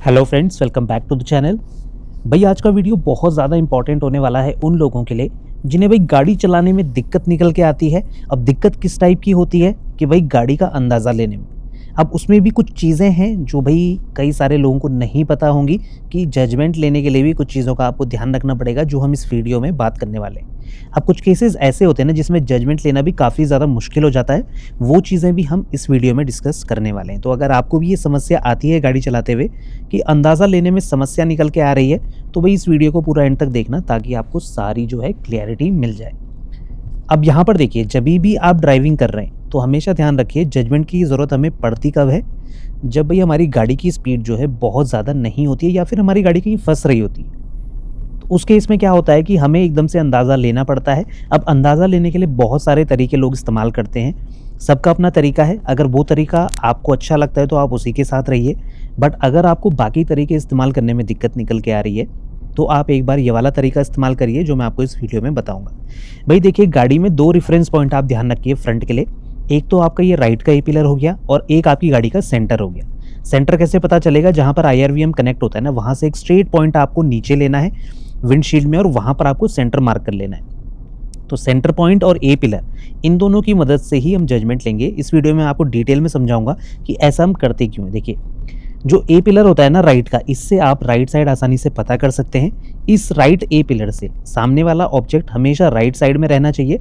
Hello friends, welcome back to the channel. भाई आज का वीडियो बहुत ज़्यादा इंपॉर्टेंट होने वाला है उन लोगों के लिए जिन्हें भाई गाड़ी चलाने में दिक्कत निकल के आती है। अब दिक्कत किस टाइप की होती है कि भाई गाड़ी का अंदाज़ा लेने में। अब उसमें भी कुछ चीज़ें हैं जो भाई कई सारे लोगों को नहीं पता होंगी कि जजमेंट लेने के लिए भी कुछ चीज़ों का आपको ध्यान रखना पड़ेगा, जो हम इस वीडियो में बात करने वाले हैं। अब कुछ केसेस ऐसे होते हैं ना जिसमें जजमेंट लेना भी काफ़ी ज़्यादा मुश्किल हो जाता है। वो चीज़ें भी हम इस वीडियो में डिस्कस करने वाले हैं। तो अगर आपको भी ये समस्या आती है गाड़ी चलाते हुए कि अंदाज़ा लेने में समस्या निकल के आ रही है, तो भाई इस वीडियो को पूरा एंड तक देखना ताकि आपको सारी जो है क्लैरिटी मिल जाए। अब यहाँ पर देखिए, जभी भी आप ड्राइविंग कर रहे हैं तो हमेशा ध्यान रखिए जजमेंट की ज़रूरत हमें पड़ती कब है, जब भाई हमारी गाड़ी की स्पीड जो है बहुत ज़्यादा नहीं होती है या फिर हमारी गाड़ी कहीं फंस रही होती है। तो उस केस में क्या होता है कि हमें एकदम से अंदाज़ा लेना पड़ता है। अब अंदाज़ा लेने के लिए बहुत सारे तरीके लोग इस्तेमाल करते हैं, सबका अपना तरीका है। अगर वो तरीका आपको अच्छा लगता है तो आप उसी के साथ रहिए, बट अगर आपको बाकी तरीके इस्तेमाल करने में दिक्कत निकल के आ रही है तो आप एक बार ये वाला तरीका इस्तेमाल करिए जो मैं आपको इस वीडियो में बताऊंगा। भाई देखिए, गाड़ी में दो रेफरेंस पॉइंट आप ध्यान रखिए फ्रंट के लिए। एक तो आपका ये राइट का ए पिलर हो गया और एक आपकी गाड़ी का सेंटर हो गया। सेंटर कैसे पता चलेगा? जहाँ पर IRVM कनेक्ट होता है ना, वहाँ से एक स्ट्रेट पॉइंट आपको नीचे लेना है विंडशील्ड में और वहाँ पर आपको सेंटर मार्क कर लेना है। तो सेंटर पॉइंट और ए पिलर, इन दोनों की मदद से ही हम जजमेंट लेंगे। इस वीडियो में आपको डिटेल में समझाऊंगा कि ऐसा हम करते क्यों हैं। देखिए, जो ए पिलर होता है ना राइट का, इससे आप राइट साइड आसानी से पता कर सकते हैं। इस राइट ए पिलर से सामने वाला ऑब्जेक्ट हमेशा राइट साइड में रहना चाहिए,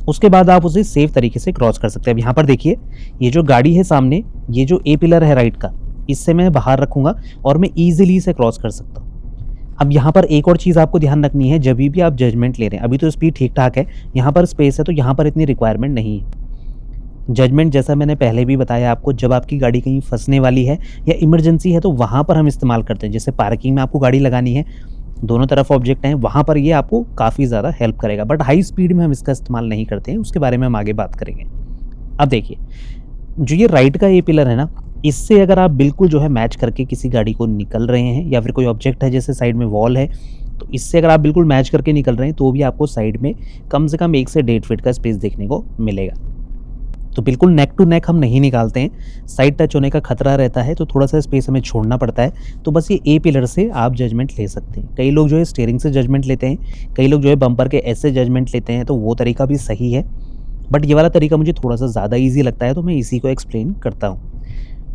उसके बाद आप उसे सेफ तरीके से क्रॉस कर सकते हैं। अब यहाँ पर देखिए, ये जो गाड़ी है सामने, ये जो ए पिलर है राइट का, इससे मैं बाहर रखूंगा और मैं ईजिली इसे क्रॉस कर सकता हूँ। अब यहाँ पर एक और चीज़ आपको ध्यान रखनी है जब भी आप जजमेंट ले रहे हैं। अभी तो स्पीड ठीक ठाक है, यहाँ पर स्पेस है तो यहाँ पर इतनी रिक्वायरमेंट नहीं है। जजमेंट जैसा मैंने पहले भी बताया आपको, जब आपकी गाड़ी कहीं फंसने वाली है या इमरजेंसी है तो वहाँ पर हम इस्तेमाल करते हैं। जैसे पार्किंग में आपको गाड़ी लगानी है, दोनों तरफ ऑब्जेक्ट हैं, वहाँ पर ये आपको काफ़ी ज़्यादा हेल्प करेगा। बट हाई स्पीड में हम इसका इस्तेमाल नहीं करते हैं, उसके बारे में हम आगे बात करेंगे। अब देखिए, जो ये राइट का ये पिलर है ना, इससे अगर आप बिल्कुल जो है मैच करके किसी गाड़ी को निकल रहे हैं या फिर कोई ऑब्जेक्ट है जैसे साइड में वॉल है, तो इससे अगर आप बिल्कुल मैच करके निकल रहे हैं तो भी आपको साइड में कम से कम 1 से 1.5 फीट का स्पेस देखने को मिलेगा। तो बिल्कुल नेक टू नेक हम नहीं निकालते हैं, साइड टच होने का खतरा रहता है तो थोड़ा सा स्पेस हमें छोड़ना पड़ता है। तो बस ये ए पिलर से आप जजमेंट ले सकते हैं। कई लोग जो है स्टीयरिंग से जजमेंट लेते हैं, कई लोग जो है बम्पर के ऐसे जजमेंट लेते हैं, तो वो तरीका भी सही है, बट ये वाला तरीका मुझे थोड़ा सा ज़्यादा ईजी लगता है तो मैं इसी को एक्सप्लेन करता हूँ।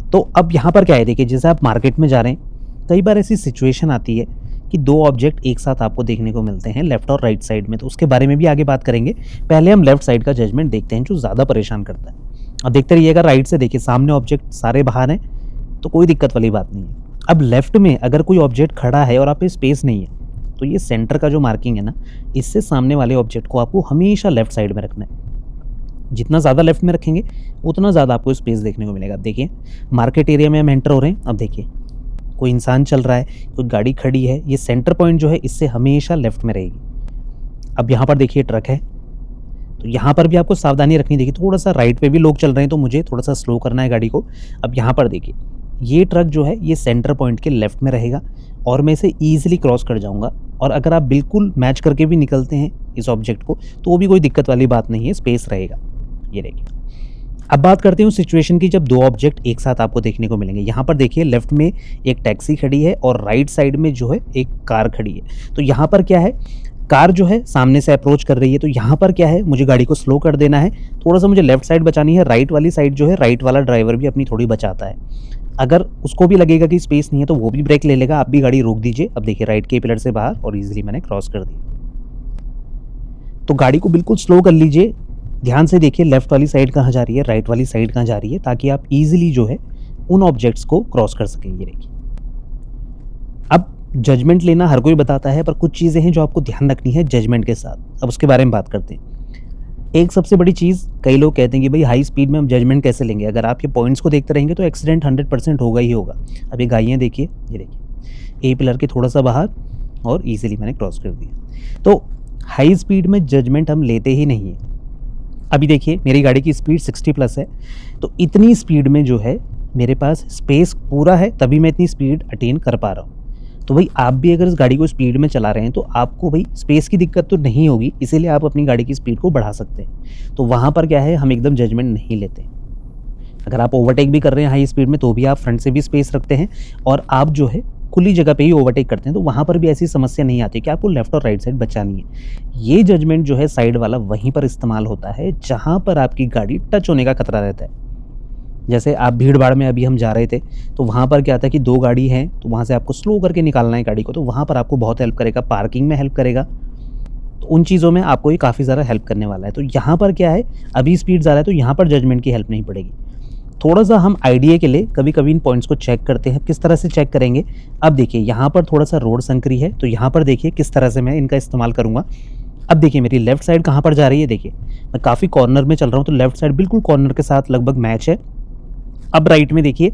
तो अब यहाँ पर क्या है, देखिए जैसे आप मार्केट में जा रहे हैं, कई बार ऐसी सिचुएशन आती है कि दो ऑब्जेक्ट एक साथ आपको देखने को मिलते हैं लेफ्ट और राइट साइड में, तो उसके बारे में भी आगे बात करेंगे। पहले हम लेफ्ट साइड का जजमेंट देखते हैं जो ज़्यादा परेशान करता है। अब देखते रहिएगा, राइट से देखिए सामने ऑब्जेक्ट सारे बाहर हैं तो कोई दिक्कत वाली बात नहीं है। अब लेफ्ट में अगर कोई ऑब्जेक्ट खड़ा है और आप पे स्पेस नहीं है, तो ये सेंटर का जो मार्किंग है ना, इससे सामने वाले ऑब्जेक्ट को आपको हमेशा लेफ्ट साइड में रखना है। जितना ज़्यादा लेफ्ट में रखेंगे उतना ज़्यादा आपको स्पेस देखने को मिलेगा। अब देखिए, मार्केट एरिया में हम एंटर हो रहे हैं। अब देखिए, कोई इंसान चल रहा है, कोई गाड़ी खड़ी है, ये सेंटर पॉइंट जो है इससे हमेशा लेफ्ट में रहेगी। अब यहाँ पर देखिए ट्रक है, तो यहाँ पर भी आपको सावधानी रखनी। देखिए थोड़ा सा राइट पे भी लोग चल रहे हैं तो मुझे थोड़ा सा स्लो करना है गाड़ी को। अब यहाँ पर देखिए, ये ट्रक जो है ये सेंटर पॉइंट के लेफ्ट में रहेगा और मैं इसे ईजिली क्रॉस कर जाऊँगा। और अगर आप बिल्कुल मैच करके भी निकलते हैं इस ऑब्जेक्ट को तो वो भी कोई दिक्कत वाली बात नहीं है, स्पेस रहेगा। ये देखिए, अब बात करते हैं उस सिचुएशन की जब दो ऑब्जेक्ट एक साथ आपको देखने को मिलेंगे। यहाँ पर देखिए, लेफ्ट में एक टैक्सी खड़ी है और राइट साइड में जो है एक कार खड़ी है। तो यहाँ पर क्या है, कार जो है सामने से अप्रोच कर रही है, तो यहाँ पर क्या है, मुझे गाड़ी को स्लो कर देना है। थोड़ा सा मुझे लेफ्ट साइड बचानी है। राइट वाली साइड जो है, राइट वाला ड्राइवर भी अपनी थोड़ी बचाता है। अगर उसको भी लगेगा कि स्पेस नहीं है तो वो भी ब्रेक ले लेगा, आप भी गाड़ी रोक दीजिए। अब देखिए, राइट के पिलर से बाहर और ईजिली मैंने क्रॉस कर दिया। तो गाड़ी को बिल्कुल स्लो कर लीजिए, ध्यान से देखिए लेफ्ट वाली साइड कहाँ जा रही है, राइट वाली साइड कहाँ जा रही है, ताकि आप इजीली जो है उन ऑब्जेक्ट्स को क्रॉस कर सकें। ये देखिए, अब जजमेंट लेना हर कोई बताता है, पर कुछ चीज़ें हैं जो आपको ध्यान रखनी है जजमेंट के साथ। अब उसके बारे में बात करते हैं। एक सबसे बड़ी चीज़, कई लोग कहते हैं कि भाई हाई स्पीड में हम जजमेंट कैसे लेंगे? अगर आप ये पॉइंट्स को देखते रहेंगे तो एक्सीडेंट 100% होगा ही होगा। अब ये गाड़ियाँ देखिए, ये देखिए, ए पिलर के थोड़ा सा बाहर और ईजिली मैंने क्रॉस कर दिया। तो हाई स्पीड में जजमेंट हम लेते ही नहीं है। अभी देखिए, मेरी गाड़ी की स्पीड 60+ है, तो इतनी स्पीड में जो है मेरे पास स्पेस पूरा है, तभी मैं इतनी स्पीड अटेन कर पा रहा हूँ। तो भाई आप भी अगर इस गाड़ी को स्पीड में चला रहे हैं तो आपको भाई स्पेस की दिक्कत तो नहीं होगी, इसीलिए आप अपनी गाड़ी की स्पीड को बढ़ा सकते हैं। तो वहाँ पर क्या है, हम एकदम जजमेंट नहीं लेते। अगर आप ओवरटेक भी कर रहे हैं हाई स्पीड में तो भी आप फ्रंट से भी स्पेस रखते हैं और आप जो है खुली जगह पे ही ओवरटेक करते हैं, तो वहाँ पर भी ऐसी समस्या नहीं आती कि आपको लेफ्ट और राइट साइड बचानी है। ये जजमेंट जो है साइड वाला वहीं पर इस्तेमाल होता है जहाँ पर आपकी गाड़ी टच होने का खतरा रहता है। जैसे आप भीड़-भाड़ में अभी हम जा रहे थे, तो वहाँ पर क्या था कि 2 गाड़ी हैं, तो वहाँ से आपको स्लो करके निकालना है गाड़ी को, तो वहाँ पर आपको बहुत हेल्प करेगा, पार्किंग में हेल्प करेगा। तो उन चीज़ों में आपको ये काफ़ी ज़्यादा हेल्प करने वाला है। तो यहाँ पर क्या है, अभी स्पीड ज़्यादा है तो यहाँ पर जजमेंट की हेल्प नहीं पड़ेगी। थोड़ा-सा हम आइडिया के लिए कभी-कभी इन पॉइंट्स को चेक करते हैं। किस तरह से चेक करेंगे? अब देखिए यहाँ पर थोड़ा-सा रोड संकरी है, तो यहाँ पर देखिए किस तरह से मैं इनका इस्तेमाल करूँगा। अब देखिए मेरी लेफ्ट साइड कहाँ पर जा रही है, देखिए मैं काफ़ी कॉर्नर में चल रहा हूँ, तो लेफ्ट साइड बिल्कुल कॉर्नर के साथ लगभग मैच है। अब राइट में देखिए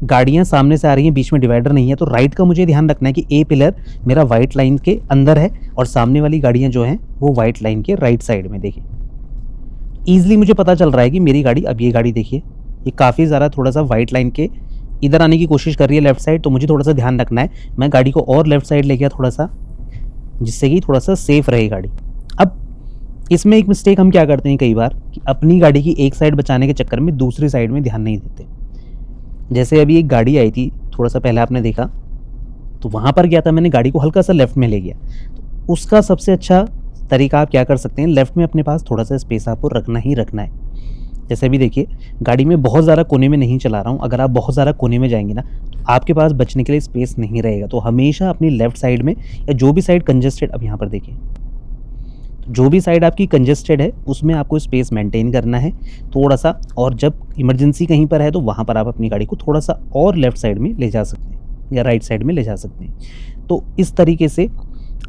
गाड़ियाँ सामने से आ रही हैं, बीच में डिवाइडर नहीं है, तो राइट का मुझे ध्यान रखना है कि ए पिलर मेरा वाइट लाइन के अंदर है और सामने वाली गाड़ियाँ जो हैं वो वाइट लाइन के राइट साइड में। देखिए ईजिली मुझे पता चल रहा है कि मेरी गाड़ी, अब ये गाड़ी देखिए ये काफ़ी ज़्यादा थोड़ा-सा वाइट लाइन के इधर आने की कोशिश कर रही है लेफ्ट साइड, तो मुझे थोड़ा-सा ध्यान रखना है। मैं गाड़ी को और लेफ्ट साइड ले गया थोड़ा-सा, जिससे कि थोड़ा-सा सेफ रहे गाड़ी। अब इसमें एक मिस्टेक हम क्या करते हैं कई बार कि अपनी गाड़ी की एक साइड बचाने के चक्कर में दूसरी साइड में ध्यान नहीं देते। जैसे अभी एक गाड़ी आई थी, थोड़ा-सा पहले आपने देखा, तो वहाँ पर क्या था, मैंने गाड़ी को हल्का-सा लेफ्ट में ले गया। तो उसका सबसे अच्छा तरीका आप क्या कर सकते हैं, लेफ्ट में अपने पास थोड़ा-सा स्पेस आपको रखना ही रखना है। जैसे अभी देखिए गाड़ी में बहुत ज़्यादा कोने में नहीं चला रहा हूँ, अगर आप बहुत ज़्यादा कोने में जाएँगे ना, तो आपके पास बचने के लिए स्पेस नहीं रहेगा। तो हमेशा अपनी लेफ्ट साइड में या जो भी साइड कंजेस्टेड, अब यहाँ पर देखिए, जो भी साइड आपकी कंजेस्टेड है उसमें आपको स्पेस मेंटेन करना है थोड़ा-सा, और जब इमरजेंसी कहीं पर है तो वहाँ पर आप अपनी गाड़ी को थोड़ा-सा और लेफ्ट साइड में ले जा सकते हैं या राइट साइड में ले जा सकते हैं। तो इस तरीके से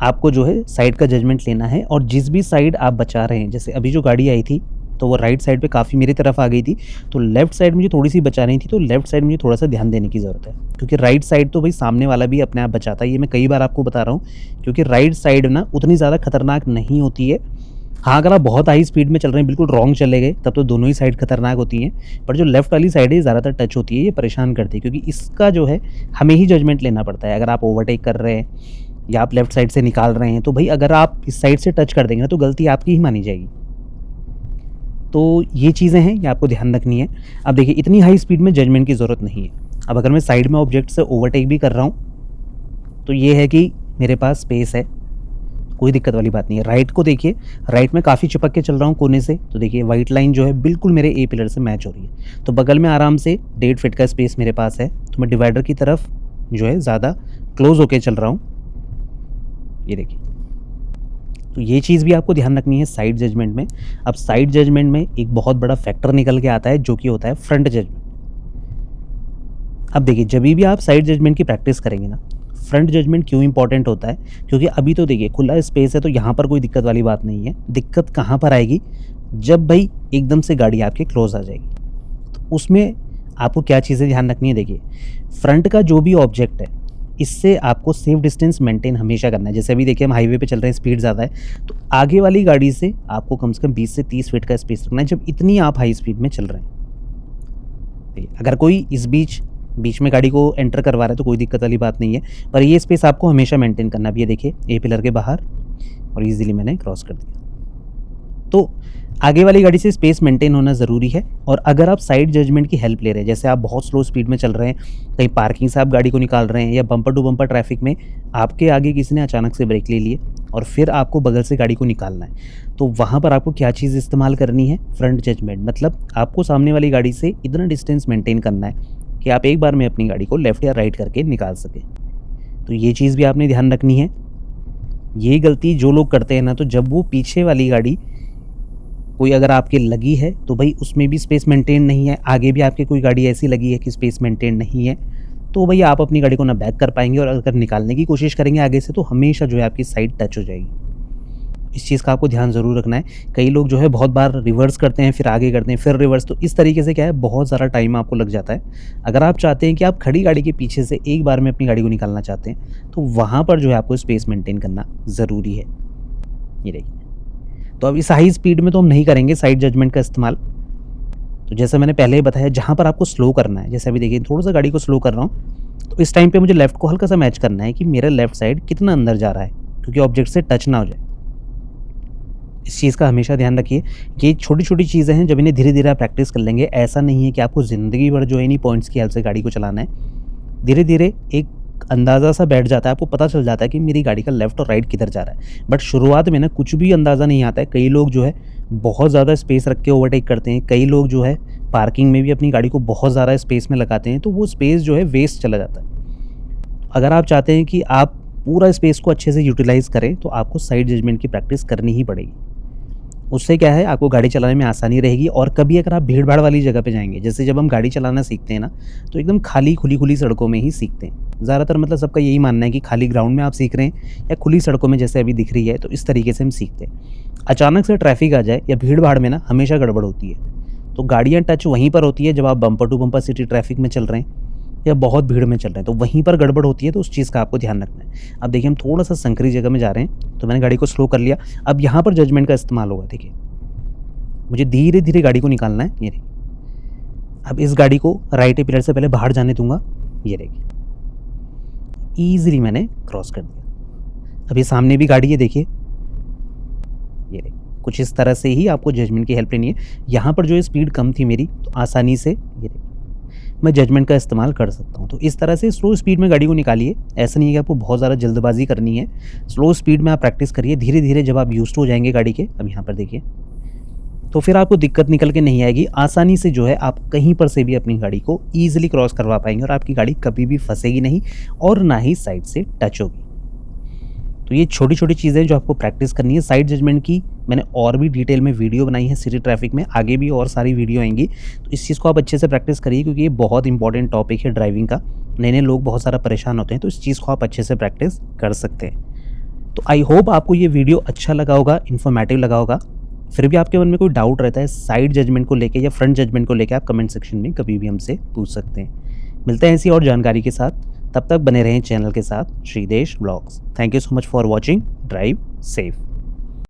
आपको जो है साइड का जजमेंट लेना है, और जिस भी साइड आप बचा रहे हैं, जैसे अभी जो गाड़ी आई थी तो वो राइट साइड पे काफ़ी मेरी तरफ आ गई थी, तो लेफ्ट साइड मुझे थोड़ी-सी बचानी थी, तो लेफ्ट साइड मुझे थोड़ा-सा ध्यान देने की ज़रूरत है। क्योंकि राइट साइड तो भाई सामने वाला भी अपने आप बचाता है, ये मैं कई बार आपको बता रहा हूँ, क्योंकि राइट साइड ना उतनी ज़्यादा खतरनाक नहीं होती है। हाँ, अगर आप बहुत हाई स्पीड में चल रहे हैं, बिल्कुल रॉन्ग चले गए, तब तो दोनों ही साइड खतरनाक होती हैं, पर जो लेफ्ट वाली साइड है ज़्यादातर टच होती है, ये परेशान करती है, क्योंकि इसका जो है हमें ही जजमेंट लेना पड़ता है। अगर आप ओवरटेक कर रहे हैं या आप लेफ्ट साइड से निकाल रहे हैं, तो भाई अगर आप इस साइड से टच कर देंगे ना तो गलती आपकी ही मानी जाएगी। तो ये चीज़ें हैं, ये आपको ध्यान रखनी है। अब देखिए इतनी हाई स्पीड में जजमेंट की ज़रूरत नहीं है। अब अगर मैं साइड में ऑब्जेक्ट से ओवरटेक भी कर रहा हूँ, तो ये है कि मेरे पास स्पेस है, कोई दिक्कत वाली बात नहीं है। राइट को देखिए, राइट में काफ़ी चिपक के चल रहा हूँ कोने से, तो देखिए वाइट लाइन जो है बिल्कुल मेरे ए पिलर से मैच हो रही है, तो बगल में आराम से 1.5 फीट का स्पेस मेरे पास है, तो मैं डिवाइडर की तरफ जो है ज़्यादा क्लोज होके चल रहा हूँ। ये देखिए, तो ये चीज़ भी आपको ध्यान रखनी है साइड जजमेंट में। अब साइड जजमेंट में एक बहुत बड़ा फैक्टर निकल के आता है, जो कि होता है फ्रंट जजमेंट। अब देखिए जब भी आप साइड जजमेंट की प्रैक्टिस करेंगे ना, फ्रंट जजमेंट क्यों इंपॉर्टेंट होता है, क्योंकि अभी तो देखिए खुला स्पेस है, तो यहाँ पर कोई दिक्कत वाली बात नहीं है। दिक्कत कहाँ पर आएगी, जब भाई एकदम से गाड़ी आपके क्लोज आ जाएगी, तो उसमें आपको क्या चीज़ें ध्यान रखनी है। देखिए फ्रंट का जो भी ऑब्जेक्ट है, इससे आपको सेफ डिस्टेंस मेंटेन हमेशा करना है। जैसे अभी देखिए हम हाईवे पे चल रहे हैं, स्पीड ज़्यादा है, तो आगे वाली गाड़ी से आपको कम से कम 20 से 30 फीट का स्पेस रखना है, जब इतनी आप हाई स्पीड में चल रहे हैं। अगर कोई इस बीच में गाड़ी को एंटर करवा रहा है तो कोई दिक्कत वाली बात नहीं है, पर ये स्पेस आपको हमेशा मेंटेन करना है। ये देखिए ए पिलर के बाहर, और ईजिली मैंने क्रॉस कर दिया। तो आगे वाली गाड़ी से स्पेस मेंटेन होना ज़रूरी है। और अगर आप साइड जजमेंट की हेल्प ले रहे हैं, जैसे आप बहुत स्लो स्पीड में चल रहे हैं, कहीं पार्किंग से आप गाड़ी को निकाल रहे हैं, या बम्पर टू बम्पर ट्रैफिक में आपके आगे किसी ने अचानक से ब्रेक ले लिए और फिर आपको बगल से गाड़ी को निकालना है, तो वहाँ पर आपको क्या चीज़ इस्तेमाल करनी है, फ्रंट जजमेंट। मतलब आपको सामने वाली गाड़ी से इतना डिस्टेंस मेंटेन करना है कि आप एक बार में अपनी गाड़ी को लेफ़्ट या राइट करके निकाल सकें। तो ये चीज़ भी आपने ध्यान रखनी है। ये गलती जो लोग करते हैं ना, तो जब वो पीछे वाली गाड़ी कोई अगर आपके लगी है, तो भाई उसमें भी स्पेस मेंटेन नहीं है, आगे भी आपके कोई गाड़ी ऐसी लगी है कि स्पेस मेंटेन नहीं है, तो भाई आप अपनी गाड़ी को ना बैक कर पाएंगे, और अगर निकालने की कोशिश करेंगे आगे से, तो हमेशा जो है आपकी साइड टच हो जाएगी। इस चीज़ का आपको ध्यान ज़रूर रखना है। कई लोग जो है बहुत बार रिवर्स करते हैं, फिर आगे करते हैं, फिर रिवर्स, तो इस तरीके से क्या है, बहुत ज़्यादा टाइम आपको लग जाता है। अगर आप चाहते हैं कि आप खड़ी गाड़ी के पीछे से एक बार में अपनी गाड़ी को निकालना चाहते हैं, तो वहाँ पर जो है आपको स्पेस मेंटेन करना ज़रूरी है। ये देखिए, तो अब इस हाई स्पीड में तो हम नहीं करेंगे साइड जजमेंट का इस्तेमाल। तो जैसे मैंने पहले ही बताया, जहाँ पर आपको स्लो करना है, जैसे अभी देखिए थोड़ा सा गाड़ी को स्लो कर रहा हूँ, तो इस टाइम पे मुझे लेफ़्ट को हल्का सा मैच करना है कि मेरा लेफ़्ट साइड कितना अंदर जा रहा है, क्योंकि ऑब्जेक्ट से टच ना हो जाए। इस चीज़ का हमेशा ध्यान रखिए। ये छोटी-छोटी चीज़ें हैं, जब इन्हें धीरे-धीरे आप प्रैक्टिस कर लेंगे, ऐसा नहीं है कि आपको ज़िंदगी भर जो है इन्हीं पॉइंट्स की हेल्प से गाड़ी को चलाना है। धीरे-धीरे एक अंदाज़ा सा बैठ जाता है, आपको पता चल जाता है कि मेरी गाड़ी का लेफ़्ट और राइट किधर जा रहा है। बट शुरुआत में ना कुछ भी अंदाज़ा नहीं आता है। कई लोग जो है बहुत ज़्यादा स्पेस रख के ओवरटेक करते हैं, कई लोग जो है पार्किंग में भी अपनी गाड़ी को बहुत ज़्यादा स्पेस में लगाते हैं, तो वो स्पेस जो है वेस्ट चला जाता है। अगर आप चाहते हैं कि आप पूरा स्पेस को अच्छे से यूटिलाइज़ करें, तो आपको साइड जजमेंट की प्रैक्टिस करनी ही पड़ेगी। उससे क्या है, आपको गाड़ी चलाने में आसानी रहेगी। और कभी अगर आप भीड़-भाड़ वाली जगह पे जाएँगे, जैसे जब हम गाड़ी चलाना सीखते हैं ना, तो एकदम खाली खुली-खुली सड़कों में ही सीखते हैं। ज़्यादातर मतलब सबका यही मानना है कि खाली ग्राउंड में आप सीख रहे हैं या खुली सड़कों में जैसे अभी दिख रही है, तो इस तरीके से हम सीखते हैं। अचानक से ट्रैफ़िक आ जाए या भीड़-भाड़ में ना हमेशा गड़बड़ होती है। तो गाड़ियाँ टच वहीं पर होती है जब आप bumper to bumper city traffic में चल रहे हैं या बहुत भीड़ में चल रहे हैं, तो वहीं पर गड़बड़ होती है, तो उस चीज़ का आपको ध्यान रखना है। अब देखिए हम थोड़ा-सा संकरी जगह में जा रहे हैं, तो मैंने गाड़ी को स्लो कर लिया। अब यहाँ पर जजमेंट का इस्तेमाल होगा, देखिए। मुझे धीरे-धीरे गाड़ी को निकालना है, ये देखिए। अब इस गाड़ी को राइट पिलर से पहले बाहर जाने दूँगा, ये देखिए। ईज़िली मैंने क्रॉस कर दिया। अब ये सामने भी गाड़ी है, देखिए। ये देखिए, कुछ इस तरह से ही आपको जजमेंट की हेल्प लेनी है। यहाँ पर जो है स्पीड कम थी मेरी, तो आसानी से ये देखिए मैं जजमेंट का इस्तेमाल कर सकता हूँ। तो इस तरह से स्लो स्पीड में गाड़ी को निकालिए। ऐसा नहीं है कि आपको बहुत ज़्यादा जल्दबाज़ी करनी है। स्लो स्पीड में आप प्रैक्टिस करिए, धीरे-धीरे जब आप यूज़्ड हो जाएँगे गाड़ी के, अब यहाँ पर देखिए, तो फिर आपको दिक्कत निकल के नहीं आएगी। आसानी से जो है आप कहीं पर से भी अपनी गाड़ी को ईज़िली क्रॉस करवा पाएँगे और आपकी गाड़ी कभी भी फँसेगी नहीं और ना ही साइड से टच होगी। तो ये छोटी-छोटी चीज़ें जो आपको प्रैक्टिस करनी है साइड जजमेंट की, मैंने और भी डिटेल में वीडियो बनाई है सिटी ट्रैफिक में, आगे भी और सारी वीडियो आएँगी। तो इस चीज़ को आप अच्छे से प्रैक्टिस करिए, क्योंकि ये बहुत इंपॉर्टेंट टॉपिक है ड्राइविंग का। नए-नए लोग बहुत सारा परेशान होते हैं, तो इस चीज़ को आप अच्छे से प्रैक्टिस कर सकते हैं। तो आई होप आपको ये वीडियो अच्छा लगा होगा, इन्फॉर्मेटिव लगा होगा। फिर भी आपके मन में कोई डाउट रहता है साइड जजमेंट को लेके या फ्रंट जजमेंट को लेके, आप कमेंट सेक्शन में कभी भी हमसे पूछ सकते हैं। मिलते हैं ऐसी और जानकारी के साथ, तब तक बने रहें चैनल के साथ, Shridesh blogs. Thank you so much for watching. Drive safe.